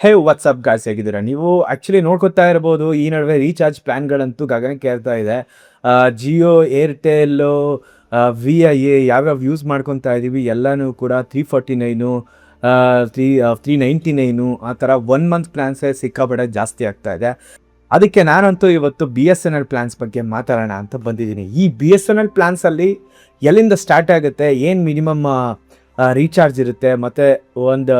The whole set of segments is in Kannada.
ಹೇ ವಾಟ್ಸಪ್ ಗಾಯ್ಸ್, ಹೇಗಿದ್ದೀರಾ ನೀವು? ಆ್ಯಕ್ಚುಲಿ ನೋಡ್ಕೊತಾ ಇರ್ಬೋದು, ಈ ನಡುವೆ ರೀಚಾರ್ಜ್ ಪ್ಲ್ಯಾನ್ಗಳಂತೂ ಗಗನಕ್ಕೆ ಏರ್ತಾ ಇದೆ. ಜಿಯೋ, ಏರ್ಟೆಲ್ಲು, VI ಯಾವ್ಯಾವ ಯೂಸ್ ಮಾಡ್ಕೊತಾ ಇದ್ದೀವಿ ಎಲ್ಲನೂ ಕೂಡ 349 399 ಆ ಥರ 1 ಮಂತ್ ಪ್ಲ್ಯಾನ್ಸೇ ಸಿಕ್ಕಾಪಟ್ಟೆ ಜಾಸ್ತಿ ಆಗ್ತಾ ಇದೆ. ಅದಕ್ಕೆ ನಾನಂತೂ ಇವತ್ತು BSNL ಪ್ಲ್ಯಾನ್ಸ್ ಬಗ್ಗೆ ಮಾತಾಡೋಣ ಅಂತ ಬಂದಿದ್ದೀನಿ. ಈ BSNL ಪ್ಲ್ಯಾನ್ಸಲ್ಲಿ ಎಲ್ಲಿಂದ ಸ್ಟಾರ್ಟ್ ಆಗುತ್ತೆ, ಏನು ಮಿನಿಮಮ್ ರೀಚಾರ್ಜ್ ಇರುತ್ತೆ, ಮತ್ತು ಒಂದು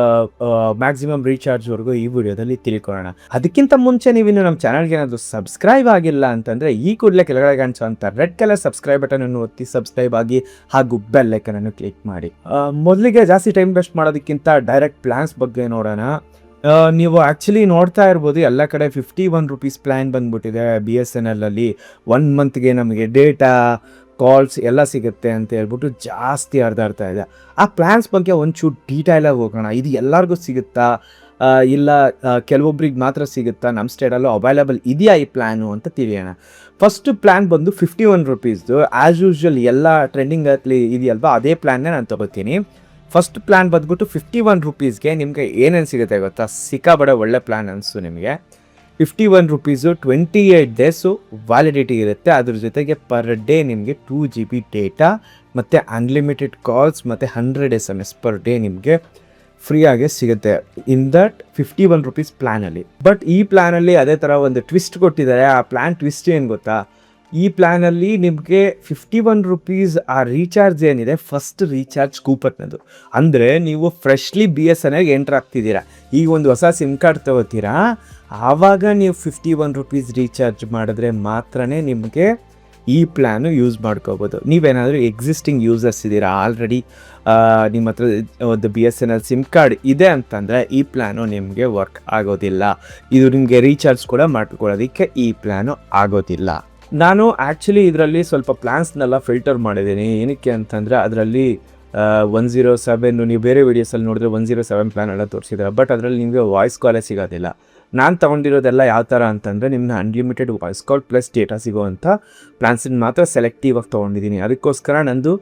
ಮ್ಯಾಕ್ಸಿಮಮ್ ರೀಚಾರ್ಜ್ವರೆಗೂ ಈ ವಿಡಿಯೋದಲ್ಲಿ ತಿಳ್ಕೊಳ್ಳೋಣ. ಅದಕ್ಕಿಂತ ಮುಂಚೆ ನೀವಿನ್ನು ನಮ್ಮ ಚಾನಲ್ಗೆ ಏನಾದರೂ ಸಬ್ಸ್ಕ್ರೈಬ್ ಆಗಿಲ್ಲ ಅಂತಂದರೆ ಈ ಕೂಡಲೇ ಕೆಳಗಡೆ ಕಾಣಿಸೋ ಅಂತ ರೆಡ್ ಕಲರ್ ಸಬ್ಸ್ಕ್ರೈಬ್ ಬಟನನ್ನು ಒತ್ತಿ ಸಬ್ಸ್ಕ್ರೈಬ್ ಆಗಿ, ಹಾಗೂ ಬೆಲ್ ಐಕನನ್ನು ಕ್ಲಿಕ್ ಮಾಡಿ. ಮೊದಲಿಗೆ ಜಾಸ್ತಿ ಟೈಮ್ ವೇಸ್ಟ್ ಮಾಡೋದಕ್ಕಿಂತ ಡೈರೆಕ್ಟ್ ಪ್ಲ್ಯಾನ್ಸ್ ಬಗ್ಗೆ ನೋಡೋಣ. ನೀವು ಆ್ಯಕ್ಚುಲಿ ನೋಡ್ತಾ ಇರ್ಬೋದು, ಎಲ್ಲ ಕಡೆ 51 ರೂಪೀಸ್ ಪ್ಲ್ಯಾನ್ ಬಂದುಬಿಟ್ಟಿದೆ BSNLಲ್ಲಿ. 1 ಮಂತ್ಗೆ ನಮಗೆ ಡೇಟಾ, ಕಾಲ್ಸ್ ಎಲ್ಲ ಸಿಗುತ್ತೆ ಅಂತ ಹೇಳ್ಬಿಟ್ಟು ಜಾಸ್ತಿ ಹರಿದಾಡ್ತಾ ಇದೆ. ಆ ಪ್ಲ್ಯಾನ್ಸ್ ಬಗ್ಗೆ ಒಂಚೂರು ಡೀಟೈಲಾಗಿ ಹೋಗೋಣ. ಇದು ಎಲ್ಲರಿಗೂ ಸಿಗುತ್ತಾ, ಇಲ್ಲ ಕೆಲವೊಬ್ರಿಗೆ ಮಾತ್ರ ಸಿಗುತ್ತಾ, ನಮ್ಮ ಸ್ಟೇಟಲ್ಲೂ ಅವೈಲೇಬಲ್ ಇದೆಯಾ ಈ ಪ್ಲ್ಯಾನು ಅಂತ ತಿಳಿಯೋಣ. ಫಸ್ಟ್ ಪ್ಲ್ಯಾನ್ ಬಂದು 51 ರೂಪೀಸ್ದು. ಆ್ಯಸ್ ಯೂಶ್ವಲ್ ಎಲ್ಲ ಟ್ರೆಂಡಿಂಗಲ್ಲಿ ಇದೆಯಲ್ವಾ, ಅದೇ ಪ್ಲ್ಯಾನ್ನೇ ನಾನು ತೊಗೋತೀನಿ. ಫಸ್ಟ್ ಪ್ಲ್ಯಾನ್ ಬಂದ್ಬಿಟ್ಟು 51 ರೂಪೀಸ್ಗೆ ನಿಮಗೆ ಏನೇನು ಸಿಗುತ್ತೆ ಗೊತ್ತಾ? ಸಿಕ್ಕಾಬಡೆ ಒಳ್ಳೆ ಪ್ಲ್ಯಾನ್ ಅನಿಸ್ತು ನಿಮಗೆ. 51 ರೂಪೀಸು 28 ಡೇಸು ವ್ಯಾಲಿಡಿಟಿ ಇರುತ್ತೆ. ಅದ್ರ ಜೊತೆಗೆ ಪರ್ ಡೇ ನಿಮಗೆ 2 GB ಡೇಟಾ ಮತ್ತು ಅನ್ಲಿಮಿಟೆಡ್ ಕಾಲ್ಸ್ ಮತ್ತು 100 SMS ಪರ್ ಡೇ ನಿಮಗೆ ಫ್ರೀಯಾಗೆ ಸಿಗುತ್ತೆ ಇನ್ ದಟ್ 51 ರೂಪೀಸ್ ಪ್ಲ್ಯಾನಲ್ಲಿ. ಬಟ್ ಈ ಪ್ಲ್ಯಾನಲ್ಲಿ ಅದೇ ಥರ ಒಂದು ಟ್ವಿಸ್ಟ್ ಕೊಟ್ಟಿದ್ದಾರೆ. ಆ ಪ್ಲ್ಯಾನ್ ಟ್ವಿಸ್ಟ್ ಏನು ಗೊತ್ತಾ? ಈ ಪ್ಲ್ಯಾನಲ್ಲಿ ನಿಮಗೆ 51 ರೂಪೀಸ್ ಆ ರೀಚಾರ್ಜ್ ಏನಿದೆ, ಫಸ್ಟ್ ರೀಚಾರ್ಜ್ ಕೂಪನ್ನದು. ಅಂದರೆ ನೀವು ಫ್ರೆಶ್ಲಿ BSNLಗೆ ಎಂಟ್ರ್ ಆಗ್ತಿದ್ದೀರಾ, ಈಗ ಒಂದು ಹೊಸ ಸಿಮ್ ಕಾರ್ಡ್ ತೊಗೋತೀರಾ, ಆವಾಗ ನೀವು 51 ರೂಪೀಸ್ ರೀಚಾರ್ಜ್ ಮಾಡಿದ್ರೆ ಮಾತ್ರ ನಿಮಗೆ ಈ ಪ್ಲ್ಯಾನು ಯೂಸ್ ಮಾಡ್ಕೋಬೋದು. ನೀವೇನಾದರೂ ಎಕ್ಸಿಸ್ಟಿಂಗ್ ಯೂಸರ್ಸ್ ಇದ್ದೀರಾ, ಆಲ್ರೆಡಿ ನಿಮ್ಮ ಹತ್ರ ಒಂದು BSNL ಸಿಮ್ ಕಾರ್ಡ್ ಇದೆ ಅಂತಂದರೆ ಈ ಪ್ಲ್ಯಾನು ನಿಮಗೆ ವರ್ಕ್ ಆಗೋದಿಲ್ಲ. ಇದು ನಿಮಗೆ ರೀಚಾರ್ಜ್ ಕೂಡ ಮಾಡ್ಕೊಳ್ಳೋದಕ್ಕೆ ಈ ಪ್ಲ್ಯಾನು ಆಗೋದಿಲ್ಲ. ನಾನು ಆ್ಯಕ್ಚುಲಿ ಇದರಲ್ಲಿ ಸ್ವಲ್ಪ ಪ್ಲ್ಯಾನ್ಸ್ನೆಲ್ಲ ಫಿಲ್ಟರ್ ಮಾಡಿದ್ದೀನಿ. ಏನಕ್ಕೆ ಅಂತಂದರೆ ಅದರಲ್ಲಿ 107 ನೀವು ಬೇರೆ ವೀಡಿಯೋಸಲ್ಲಿ ನೋಡಿದ್ರೆ 107 ಪ್ಲ್ಯಾನ್ ಎಲ್ಲ ತೋರಿಸಿದ್ದಾರೆ. ಬಟ್ ಅದರಲ್ಲಿ ನಿಮಗೆ ವಾಯ್ಸ್ ಕಾಲೇ ಸಿಗೋದಿಲ್ಲ. ನಾನು ತೊಗೊಂಡಿರೋದೆಲ್ಲ ಯಾವ ಥರ ಅಂತಂದರೆ ನಿಮ್ಮನ್ನ unlimited voice call plus data ಸಿಗೋವಂಥ ಪ್ಲ್ಯಾನ್ಸನ್ನು ಮಾತ್ರ ಸೆಲೆಕ್ಟಿವ್ ಆಗಿ ತೊಗೊಂಡಿದ್ದೀನಿ. ಅದಕ್ಕೋಸ್ಕರ ನಂದು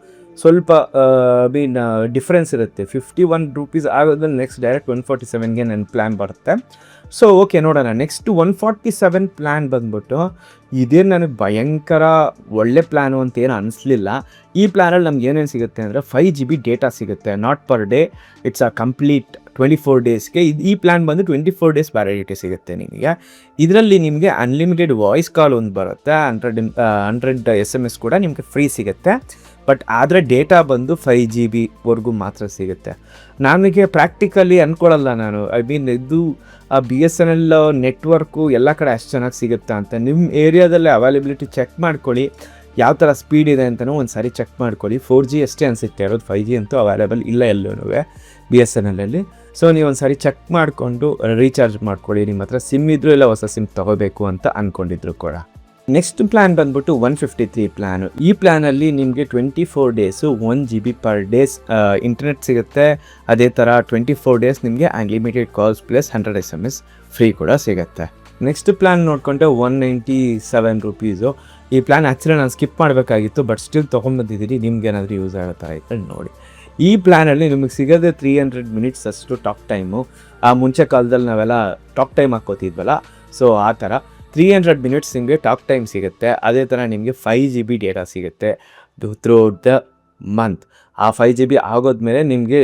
ಸ್ವಲ್ಪ ಡಿಫ್ರೆನ್ಸ್ ಇರುತ್ತೆ. 51 ರೂಪೀಸ್ ಆಗೋದ್ರಲ್ಲಿ ನೆಕ್ಸ್ಟ್ ಡೈರೆಕ್ಟ್ 147ಗೆ ನನ್ನ ಪ್ಲ್ಯಾನ್ ಬರುತ್ತೆ. ಸೊ ಓಕೆ, ನೋಡೋಣ. ನೆಕ್ಸ್ಟ್ 147 ಪ್ಲ್ಯಾನ್ ಬಂದ್ಬಿಟ್ಟು ಇದೇ ನನಗೆ ಭಯಂಕರ ಒಳ್ಳೆ ಪ್ಲ್ಯಾನು ಅಂತೇನು ಅನಿಸ್ಲಿಲ್ಲ. ಈ ಪ್ಲ್ಯಾನಲ್ಲಿ ನಮ್ಗೆ ಏನೇನು ಸಿಗುತ್ತೆ ಅಂದರೆ 5 GB ಡೇಟಾ ಸಿಗುತ್ತೆ, not per day, it's a complete 24 ಡೇಸ್ಗೆ. ಈ ಪ್ಲ್ಯಾನ್ ಬಂದು 24 ಡೇಸ್ ವ್ಯಾಲಿಡಿಟಿ ಸಿಗುತ್ತೆ ನಿಮಗೆ. ಇದರಲ್ಲಿ ನಿಮಗೆ ಅನ್ಲಿಮಿಟೆಡ್ ವಾಯ್ಸ್ ಕಾಲ್ ಒಂದು ಬರುತ್ತೆ, 100 SMS ಕೂಡ ನಿಮಗೆ ಫ್ರೀ ಸಿಗುತ್ತೆ. ಬಟ್ ಆದರೆ ಡೇಟಾ ಬಂದು 5 GB ಮಾತ್ರ ಸಿಗುತ್ತೆ. ನನಗೆ ಪ್ರಾಕ್ಟಿಕಲಿ ಅಂದ್ಕೊಳ್ಳಲ್ಲ ನಾನು, ಇದು BSNL ನೆಟ್ವರ್ಕು ಎಲ್ಲ ಕಡೆ ಅಷ್ಟು ಚೆನ್ನಾಗಿ ಸಿಗುತ್ತಾ ಅಂತ. ನಿಮ್ಮ ಏರಿಯಾದಲ್ಲೇ ಅವೈಲಬಿಲಿಟಿ ಚೆಕ್ ಮಾಡ್ಕೊಳ್ಳಿ, ಯಾವ ಥರ ಸ್ಪೀಡ್ ಇದೆ ಅಂತಲೂ ಒಂದು ಸಾರಿ ಚೆಕ್ ಮಾಡ್ಕೊಳ್ಳಿ. 4G ಅಷ್ಟೇ ಅನಿಸುತ್ತೆ ಇರೋದು, 5G ಅಂತೂ ಅವೈಲೇಬಲ್ ಇಲ್ಲ ಎಲ್ಲೂ BSNLಲ್ಲಿ. ಸೊ ನೀವು ಒಂದು ಸಾರಿ ಚೆಕ್ ಮಾಡಿಕೊಂಡು ರೀಚಾರ್ಜ್ ಮಾಡ್ಕೊಳ್ಳಿ, ನಿಮ್ಮ ಹತ್ರ ಸಿಮ್ ಇದ್ರೂ ಇಲ್ಲ ಹೊಸ ಸಿಮ್ ತೊಗೋಬೇಕು ಅಂತ ಅಂದ್ಕೊಂಡಿದ್ರು ಕೂಡ. ನೆಕ್ಸ್ಟ್ ಪ್ಲ್ಯಾನ್ ಬಂದ್ಬಿಟ್ಟು 153 ಪ್ಲ್ಯಾನು. ಈ ಪ್ಲ್ಯಾನಲ್ಲಿ ನಿಮಗೆ 24 days 1 GB per days internet ಸಿಗುತ್ತೆ. ಅದೇ ಥರ 24 ಡೇಸ್ ನಿಮಗೆ unlimited calls plus 100 SMS free ಕೂಡ ಸಿಗುತ್ತೆ. ನೆಕ್ಸ್ಟ್ ಪ್ಲ್ಯಾನ್ ನೋಡಿಕೊಂಡೆ 197 ರೂಪೀಸು. ಈ ಪ್ಲ್ಯಾನ್ ಆ್ಯಕ್ಚುಲಿ ನಾನು ಸ್ಕಿಪ್ ಮಾಡಬೇಕಾಗಿತ್ತು, ಬಟ್ ಸ್ಟಿಲ್ ತೊಗೊಂಬಂದಿದ್ದೀನಿ, ನಿಮ್ಗೆ ಏನಾದರೂ ಯೂಸ್ ಆಗುತ್ತಾ ಆಯ್ತು ನೋಡಿ. ಈ ಪ್ಲ್ಯಾನಲ್ಲಿ ನಿಮಗೆ ಸಿಗೋದೆ 300 ಮಿನಿಟ್ಸ್ ಅಷ್ಟು ಟಾಕ್ ಟೈಮು. ಮುಂಚೆ ಕಾಲದಲ್ಲಿ ನಾವೆಲ್ಲ ಟಾಕ್ ಟೈಮ್ ಹಾಕ್ಕೋತಿದ್ವಲ್ಲ, ಸೊ ಆ ಥರ 300 ಮಿನಿಟ್ಸ್ ನಿಮಗೆ ಟಾಕ್ ಟೈಮ್ ಸಿಗುತ್ತೆ. ಅದೇ ಥರ ನಿಮಗೆ 5 GB ಡೇಟಾ ಸಿಗುತ್ತೆ ಥ್ರೂಔಟ್ ದ ಮಂತ್. ಆ 5 GB ಆಗೋದ್ಮೇಲೆ ನಿಮಗೆ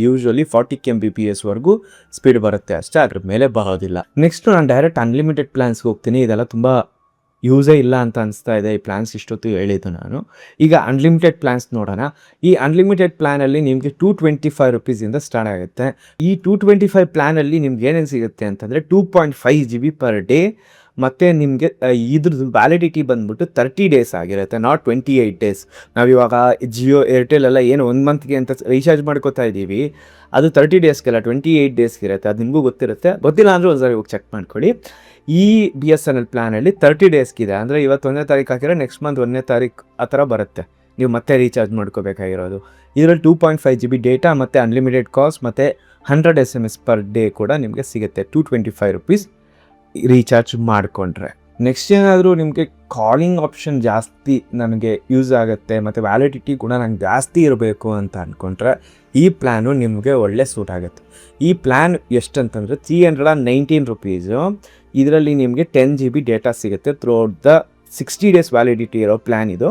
ಯೂಶ್ವಲಿ 40 Mbps ಸ್ಪೀಡ್ ಬರುತ್ತೆ ಅಷ್ಟೇ, ಅದ್ರ ಮೇಲೆ ಬರೋದಿಲ್ಲ. ನೆಕ್ಸ್ಟು ನಾನು ಡೈರೆಕ್ಟ್ ಅನ್ಲಿಮಿಟೆಡ್ ಪ್ಲ್ಯಾನ್ಸ್ಗೆ ಹೋಗ್ತೀನಿ. ಇದೆಲ್ಲ ತುಂಬ ಯೂಸೇ ಇಲ್ಲ ಅಂತ ಅನಿಸ್ತಾ ಇದೆ ಈ ಪ್ಲ್ಯಾನ್ಸ್ ಇಷ್ಟೊತ್ತು ಹೇಳಿದ್ದು ನಾನು. ಈಗ ಅನ್ಲಿಮಿಟೆಡ್ ಪ್ಲ್ಯಾನ್ಸ್ ನೋಡೋಣ. ಈ ಅನ್ಲಿಮಿಟೆಡ್ ಪ್ಲ್ಯಾನಲ್ಲಿ ನಿಮಗೆ 225 ರೂಪೀಸಿಂದ ಸ್ಟಾರ್ಟ್ ಆಗುತ್ತೆ. ಈ 225 ಪ್ಲ್ಯಾನಲ್ಲಿ ನಿಮ್ಗೆ ಏನೇನು ಸಿಗುತ್ತೆ ಅಂತಂದರೆ 2.5 GB ಪರ್ ಡೇ, ಮತ್ತು ನಿಮಗೆ ಇದ್ರದ್ದು ವ್ಯಾಲಿಡಿಟಿ ಬಂದ್ಬಿಟ್ಟು 30 ಡೇಸ್ ಆಗಿರುತ್ತೆ, ನಾಟ್ 28 ಡೇಸ್. ನಾವಿವಾಗ ಜಿಯೋ, ಏರ್ಟೆಲ್ ಎಲ್ಲ ಏನು 1 ಮಂತ್ಗೆ ಅಂತ ರೀಚಾರ್ಜ್ ಮಾಡ್ಕೋತಾ ಇದ್ದೀವಿ, ಅದು 30 ಡೇಸ್ಗೆಲ್ಲ 28 ಡೇಸ್ಗಿರುತ್ತೆ. ಅದು ನಿಮಗೂ ಗೊತ್ತಿರುತ್ತೆ, ಗೊತ್ತಿಲ್ಲ ಅಂದರೆ ಒಂದ್ಸರಿ ಹೋಗಿ ಚೆಕ್ ಮಾಡ್ಕೊಳ್ಳಿ. ಈ BSNL ಪ್ಲ್ಯಾನಲ್ಲಿ 30 ಡೇಸ್ಗಿದೆ. ಅಂದರೆ ಇವತ್ತು 1ನೇ ತಾರೀಕು ಹಾಕಿದ್ರೆ ನೆಕ್ಸ್ಟ್ ಮಂತ್ 1ನೇ ತಾರೀಕು ಆ ಥರ ಬರುತ್ತೆ, ನೀವು ಮತ್ತೆ ರೀಚಾರ್ಜ್ ಮಾಡ್ಕೋಬೇಕಾಗಿರೋದು. ಇದರಲ್ಲಿ 2.5 GB ಡೇಟಾ ಮತ್ತು ಅನ್ಲಿಮಿಟೆಡ್ ಕಾಲ್ಸ್ ಮತ್ತು 100 SMS ಪರ್ ಡೇ ಕೂಡ ನಿಮಗೆ ಸಿಗುತ್ತೆ 225 ರೂಪೀಸ್ ರೀಚಾರ್ಜ್ ಮಾಡಿಕೊಂಡ್ರೆ. ನೆಕ್ಸ್ಟ್ ಏನಾದರೂ ನಿಮಗೆ ಕಾಲಿಂಗ್ ಆಪ್ಷನ್ ಜಾಸ್ತಿ ನನಗೆ ಯೂಸ್ ಆಗುತ್ತೆ ಮತ್ತು ವ್ಯಾಲಿಡಿಟಿ ಕೂಡ ನಂಗೆ ಜಾಸ್ತಿ ಇರಬೇಕು ಅಂತ ಅಂದ್ಕೊಂಡ್ರೆ ಈ ಪ್ಲ್ಯಾನು ನಿಮಗೆ ಒಳ್ಳೆ ಸೂಟ್ ಆಗುತ್ತೆ. ಈ ಪ್ಲ್ಯಾನ್ ಎಷ್ಟಂತಂದರೆ 319 ರುಪೀಸು. ಇದರಲ್ಲಿ ನಿಮಗೆ 10 GB ಡೇಟಾ ಸಿಗುತ್ತೆ ಥ್ರೂಔಟ್ ದ 60 ಡೇಸ್ ವ್ಯಾಲಿಡಿಟಿ ಇರೋ ಪ್ಲ್ಯಾನ್ ಇದು.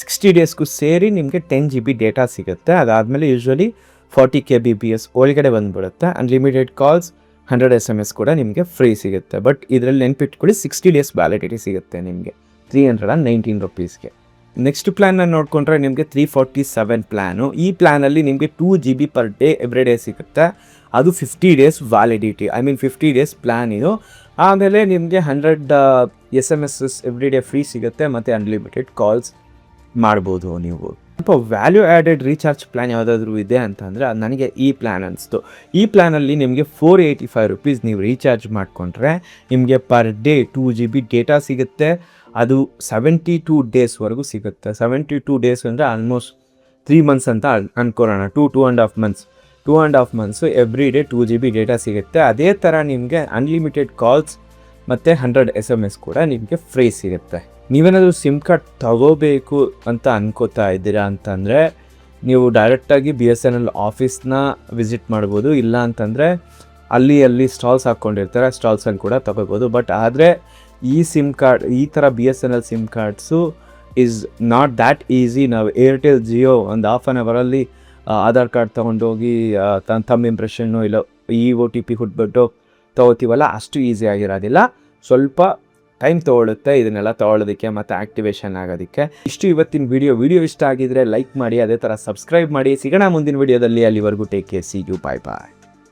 60 ಡೇಸ್ಗೂ ಸೇರಿ ನಿಮಗೆ 10 GB ಡೇಟಾ ಸಿಗುತ್ತೆ. ಅದಾದಮೇಲೆ ಯೂಶ್ವಲಿ 40 kbps ಒಳಗಡೆ ಬಂದುಬಿಡುತ್ತೆ. ಅನ್ಲಿಮಿಟೆಡ್ ಕಾಲ್ಸ್ 100 SMS ಕೂಡ ನಿಮಗೆ ಫ್ರೀ ಸಿಗುತ್ತೆ. ಬಟ್ ಇದರಲ್ಲಿ ನೆನ್ಪಿಟ್ಕೊಳ್ಳಿ 60 ಡೇಸ್ ವ್ಯಾಲಿಡಿಟಿ ಸಿಗುತ್ತೆ ನಿಮಗೆ 319 ರುಪೀಸ್ಗೆ. ನೆಕ್ಸ್ಟ್ ಪ್ಲ್ಯಾನ್ನ ನೋಡಿಕೊಂಡ್ರೆ ನಿಮಗೆ 347 ಪ್ಲ್ಯಾನು. ಈ ಪ್ಲ್ಯಾನಲ್ಲಿ ನಿಮಗೆ 2 GB per day every day ಸಿಗುತ್ತೆ. ಅದು 50 ಡೇಸ್ ವ್ಯಾಲಿಡಿಟಿ, 50 ಡೇಸ್ ಪ್ಲ್ಯಾನ್ ಇದು. ಆಮೇಲೆ ನಿಮಗೆ 100 SMS ಎವ್ರಿ ಡೇ ಫ್ರೀ ಸಿಗುತ್ತೆ ಮತ್ತು ಅನ್ಲಿಮಿಟೆಡ್ ಕಾಲ್ಸ್ ಮಾಡ್ಬೋದು ನೀವು. ಸ್ವಲ್ಪ ವ್ಯಾಲ್ಯೂ ಆ್ಯಡೆಡ್ ರೀಚಾರ್ಜ್ ಪ್ಲ್ಯಾನ್ ಯಾವುದಾದ್ರೂ ಇದೆ ಅಂತಂದರೆ ಅದು ನನಗೆ ಈ ಪ್ಲ್ಯಾನ್ ಅನಿಸ್ತು. ಈ ಪ್ಲ್ಯಾನಲ್ಲಿ ನಿಮಗೆ 485 ರುಪೀಸ್ ನೀವು ರೀಚಾರ್ಜ್ ಮಾಡಿಕೊಂಡ್ರೆ ನಿಮಗೆ ಪರ್ ಡೇ 2 GB ಡೇಟಾ ಸಿಗುತ್ತೆ. ಅದು 72 ಡೇಸ್ವರೆಗೂ ಸಿಗುತ್ತೆ. 72 ಡೇಸ್ ಅಂದರೆ ಆಲ್ಮೋಸ್ಟ್ 3 ಮಂತ್ಸ್ ಅಂತ ಅಂದ್ಕೊಳ್ಳೋಣ. 2.5 months every day 2 GB data ಸಿಗುತ್ತೆ. ಅದೇ ಥರ ನಿಮಗೆ ಅನ್ಲಿಮಿಟೆಡ್ ಕಾಲ್ಸ್ ಮತ್ತು 100 SMS ಕೂಡ ನಿಮಗೆ ಫ್ರೀ ಸಿಗುತ್ತೆ. ನೀವೇನಾದರೂ ಸಿಮ್ ಕಾರ್ಡ್ ತಗೋಬೇಕು ಅಂತ ಅನ್ಕೋತಾ ಇದ್ದೀರಾ ಅಂತಂದರೆ ನೀವು ಡೈರೆಕ್ಟಾಗಿ BSNL ಆಫೀಸ್ನ ವಿಸಿಟ್ ಮಾಡ್ಬೋದು. ಇಲ್ಲ ಅಂತಂದರೆ ಅಲ್ಲಿ ಸ್ಟಾಲ್ಸ್ ಹಾಕ್ಕೊಂಡಿರ್ತಾರೆ, ಸ್ಟಾಲ್ಸಲ್ಲಿ ಕೂಡ ತಗೋಬೋದು. ಬಟ್ ಆದರೆ ಈ ಸಿಮ್ ಕಾರ್ಡ್, ಈ ಥರ BSNL sim cards is not that easy. ನಾವು ಏರ್ಟೆಲ್ ಜಿಯೋ ಒಂದು ಹಾಫ್ ಆನ್ ಅವರಲ್ಲಿ ಆಧಾರ್ ಕಾರ್ಡ್ ತೊಗೊಂಡೋಗಿ ತಮ್ಮ ಇಂಪ್ರೆಷನ್ನು ಇಲ್ಲ ಈ OTP ಹುಟ್ಬಿಟ್ಟು ತೊಗೋತೀವಲ್ಲ, ಅಷ್ಟು ಈಸಿ ಆಗಿರೋದಿಲ್ಲ. ಸ್ವಲ್ಪ ಟೈಮ್ ತೊಗೊಳುತ್ತೆ ಇದನ್ನೆಲ್ಲ ತೊಗೊಳೋದಕ್ಕೆ ಮತ್ತು ಆ್ಯಕ್ಟಿವೇಶನ್ ಆಗೋದಕ್ಕೆ. ಇಷ್ಟು ಇವತ್ತಿನ ವಿಡಿಯೋ ಇಷ್ಟ ಆಗಿದ್ರೆ ಲೈಕ್ ಮಾಡಿ, ಅದೇ ಥರ ಸಬ್ಸ್ಕ್ರೈಬ್ ಮಾಡಿ. ಸಿಗೋಣ ಮುಂದಿನ ವಿಡಿಯೋದಲ್ಲಿ. ಅಲ್ಲಿವರೆಗೂ take care, see you, bye bye.